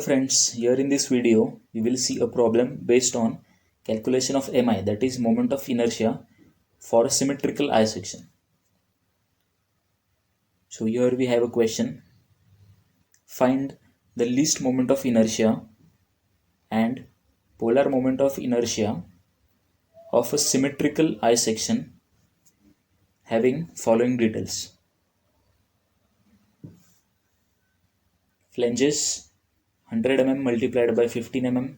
Hello friends, here in this video we will see a problem based on calculation of MI, that is moment of inertia for a symmetrical I section. So here we have a question: find the least moment of inertia and polar moment of inertia of a symmetrical I section having following details. Flanges 100 mm multiplied by 15 mm,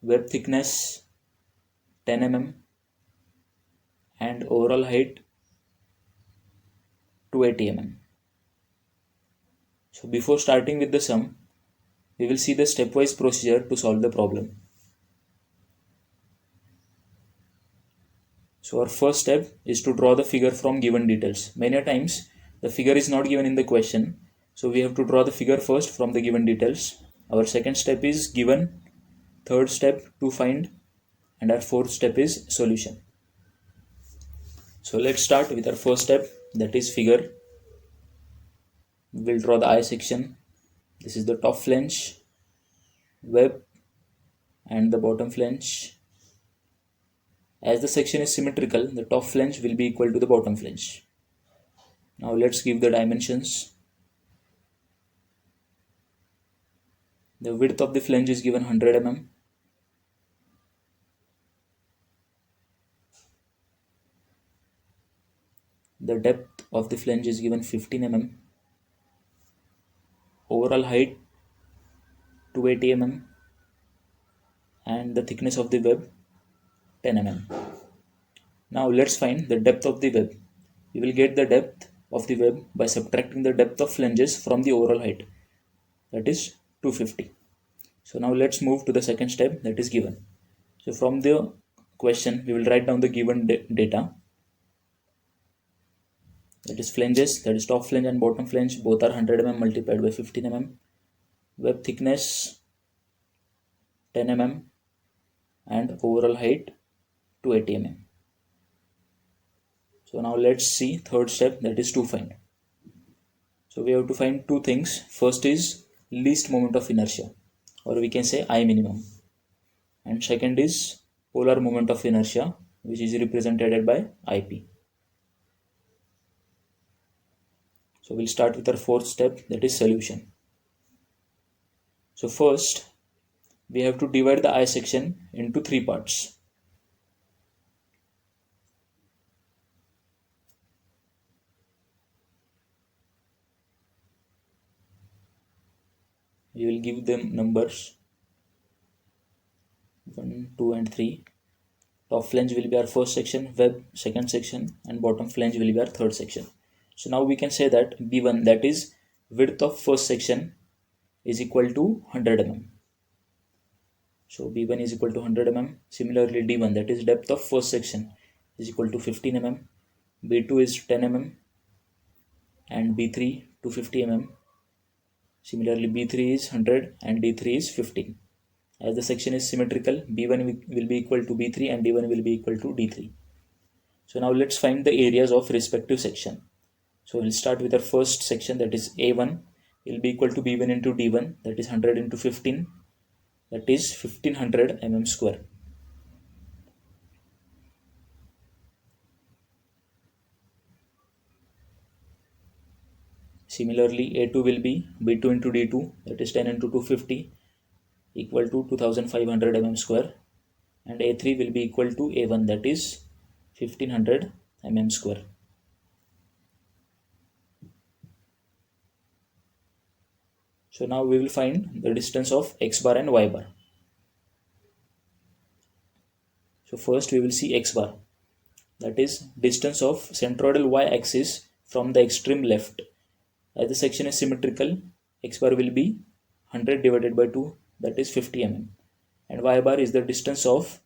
web thickness 10 mm, and overall height 280 mm. So before starting with the sum, we will see the stepwise procedure to solve the problem. So our first step is to draw the figure from given details. Many times the figure is not given in the question, so we have to draw the figure first from the given details. Our second step is given, third step to find, and our fourth step is solution. So let's start with our first step, that is figure. We will draw the I section. This is the top flange, web, and the bottom flange. As the section is symmetrical, the top flange will be equal to the bottom flange. Now let's give the dimensions. The width of the flange is given 100 mm. The depth of the flange is given 15 mm. Overall height 280 mm. And the thickness of the web 10 mm. Now let's find the depth of the web. We will get the depth of the web by subtracting the depth of flanges from the overall height, that is 250. So now let's move to the second step, that is given. So from the question we will write down the given data, that is flanges, that is top flange and bottom flange, both are 100 mm multiplied by 15 mm. Web thickness 10 mm and overall height 280 mm. So now let's see third step, that is to find. So we have to find two things. First is least moment of inertia, or we can say I minimum, and second is polar moment of inertia, which is represented by IP. So we'll start with our fourth step, that is solution. So first we have to divide the I section into three parts. We will give them numbers 1, 2 and 3. Top flange will be our first section, web second section, and bottom flange will be our third section. So now we can say that B1, that is width of first section, is equal to 100 mm. So B1 is equal to 100 mm. Similarly D1, that is depth of first section, is equal to 15 mm. B2 is 10 mm and B3 250 mm. Similarly B3 is 100 and D3 is 15. As the section is symmetrical, B1 will be equal to B3 and D1 will be equal to D3. So now let's find the areas of respective section. So we'll start with our first section, that is A1 will be equal to B1 into D1, that is 100 into 15, that is 1500 mm square. Similarly A2 will be B2 into D2, that is 10 into 250 equal to 2500 mm square, and A3 will be equal to A1, that is 1500 mm square. So now we will find the distance of x bar and y bar. So first we will see x bar, that is distance of centroidal y axis from the extreme left. As the section is symmetrical, x bar will be 100 divided by 2, that is 50 mm, and y bar is the distance of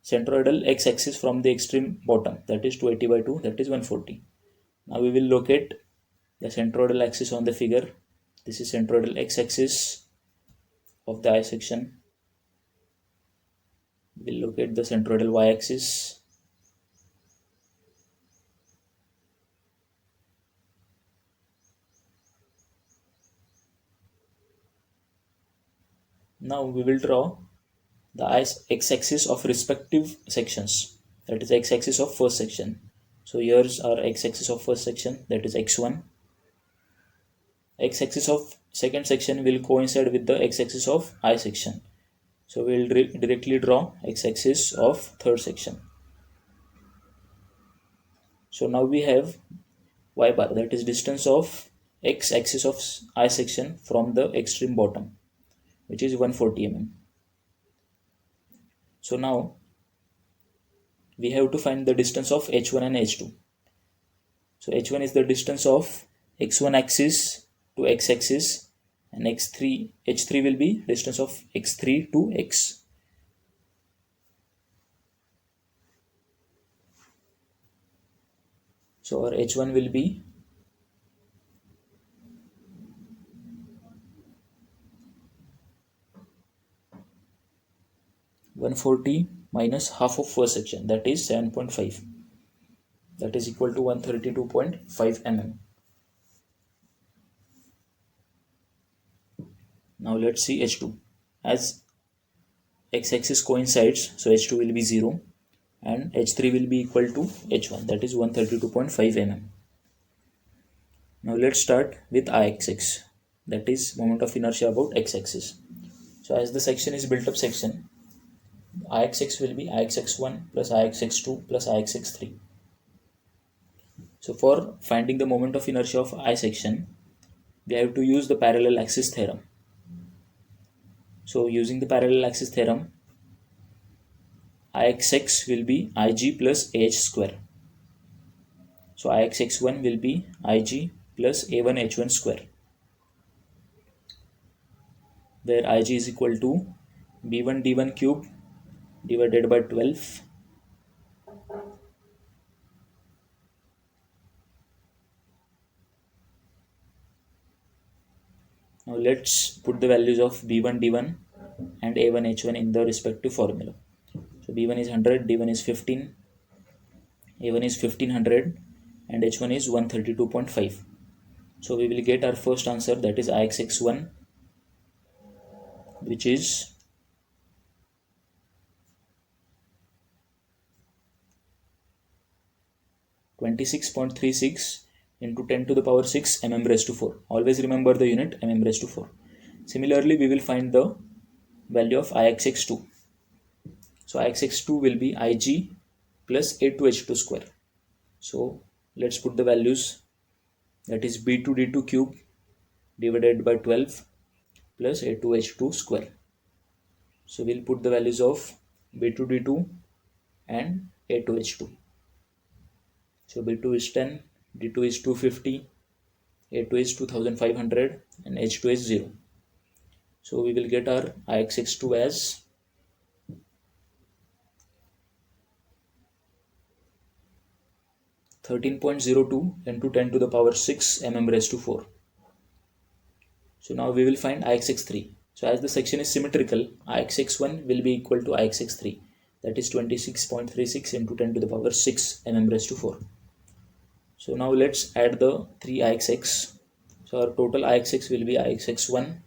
centroidal x axis from the extreme bottom, that is 280 by 2, that is 140. Now we will locate the centroidal axis on the figure. This is centroidal x axis of the I section. We will locate the centroidal y axis. Now we will draw the x-axis of respective sections, that is x-axis of first section. So here's our x-axis of first section, that is x1. X-axis of second section will coincide with the x-axis of I section. So we will directly draw x-axis of third section. So now we have y bar, that is distance of x-axis of I section from the extreme bottom, which is 140 mm. So now we have to find the distance of h1 and h2. So h1 is the distance of x1 axis to x axis, and h3 will be distance of x3 to x. So our h1 will be 140 minus half of first section, that is 7.5, that is equal to 132.5 mm. Now let's see h2. As x-axis coincides, so h2 will be 0 and h3 will be equal to h1, that is 132.5 mm. Now let's start with Ix, that is moment of inertia about x-axis. So as the section is built up section, Ix will be Ix1 plus Ix2 plus Ix3. So for finding the moment of inertia of I section, we have to use the parallel axis theorem. So using the parallel axis theorem, Ix will be Ig plus Ah square. So Ix1 will be Ig plus A1H1 square, where Ig is equal to B1 D1 cube divided by 12 . Now let's put the values of B1 D1 and A1 H1 in the respective formula. So B1 is 100, D1 is 15, A1 is 1500 and H1 is 132.5. So we will get our first answer, that is Ix1, which is 26.36 into 10 to the power 6 mm raised to 4. Always remember the unit mm raised to 4. Similarly, we will find the value of Ix2. So Ix2 will be Ig plus A2H2 square. So let's put the values, that is B2D2 cube divided by 12 plus A2H2 square. So we'll put the values of B2D2 and A2H2. So B2 is 10, D2 is 250, A2 is 2500 and H2 is 0. So we will get our Ix2 as 13.02 into 10 to the power 6 mm raised to 4. So now we will find Ix3. So as the section is symmetrical, Ix1 will be equal to Ix3, that is 26.36 into 10 to the power 6 mm raised to 4. So now let's add the 3 Ix. So our total Ix will be Ix1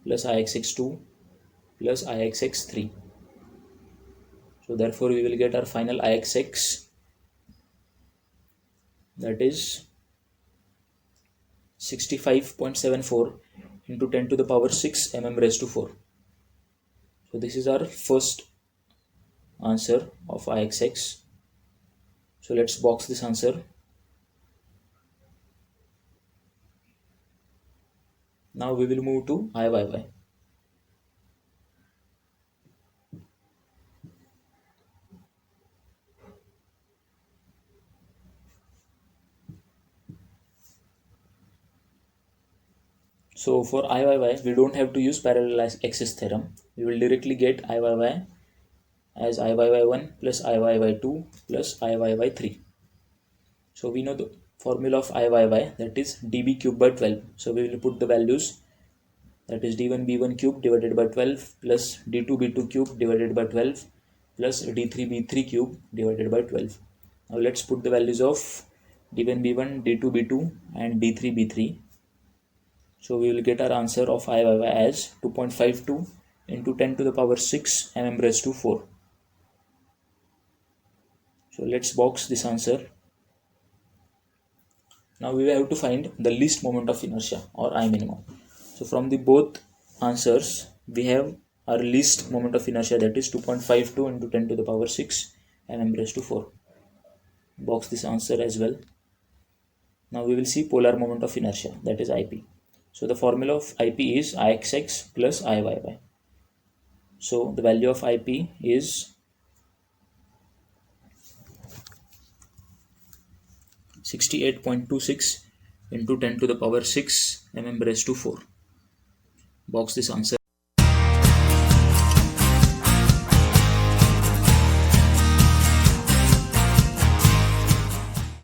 plus Ix2 plus Ix3. So therefore we will get our final Ix, that is 65.74 into 10 to the power 6 mm raised to 4. So this is our first answer of Ix. So let's box this answer. Now we will move to Iyy. So for Iyy, we don't have to use parallel axis theorem. We will directly get Iyy as Iyy1 plus Iyy2 plus Iyy3. So we know the formula of Iyy, that is dB cube by 12. So we will put the values, that is d1b1 cube divided by 12 plus d2b2 cube divided by 12 plus d3b3 cube divided by 12. Now let's put the values of d1b1, d2b2 and d3b3. So we will get our answer of Iyy as 2.52 into 10 to the power 6 mm raised to 4. So let's box this answer. Now we have to find the least moment of inertia or I minimum. So from the both answers, we have our least moment of inertia, that is 2.52 into 10 to the power 6 mm raised to 4. Box this answer as well. Now we will see polar moment of inertia, that is IP. So the formula of IP is Ixx plus Iyy. So the value of IP is 68.26 into 10 to the power 6 mm raised to 4. Box this answer.